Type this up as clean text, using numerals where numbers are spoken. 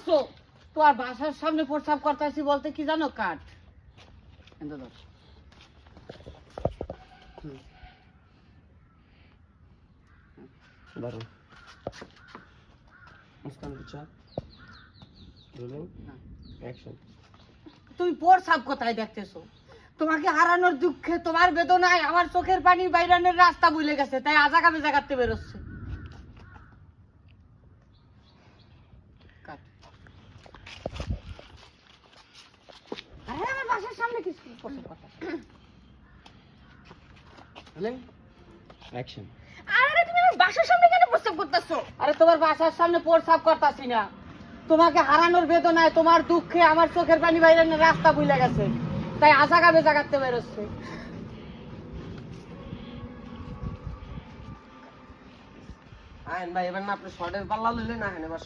করছো? তোমার বাসার সামনে প্রস্রাব করতেছি বলতে কি জানো? কাট দাঁড়ান মুস্কান বিচার রোলিং অ্যাকশন। তুমি প্রস্রাব কোথায় দেখতেছো? তোমাকে হারানোর দুঃখে, তোমার বেদনায় আমার চোখের পানি বাইরানোর রাস্তা ভুলে গেছে, তাই আজাকা বেজা কাটতে বেরোচ্ছে। আরে আমার বাসার সামনে কিছু প্রস্রাব করতেছে। Rolling action. আরে তুমি আমার বাসার সামনে কেন প্রস্রাব করতেছো? আরে তোমার বাসার সামনে প্রস্রাব করতেছি না, তোমাকে হারানোর বেদনায়, তোমার দুঃখে আমার চোখের পানি বাইরানোর রাস্তা ভুলে গেছে, তাই আজাকা বেজা কাটতে বেরোচ্ছে। আইন ভাই এবার না আপনি শর্টের পাল্লা লইলেন না, এবার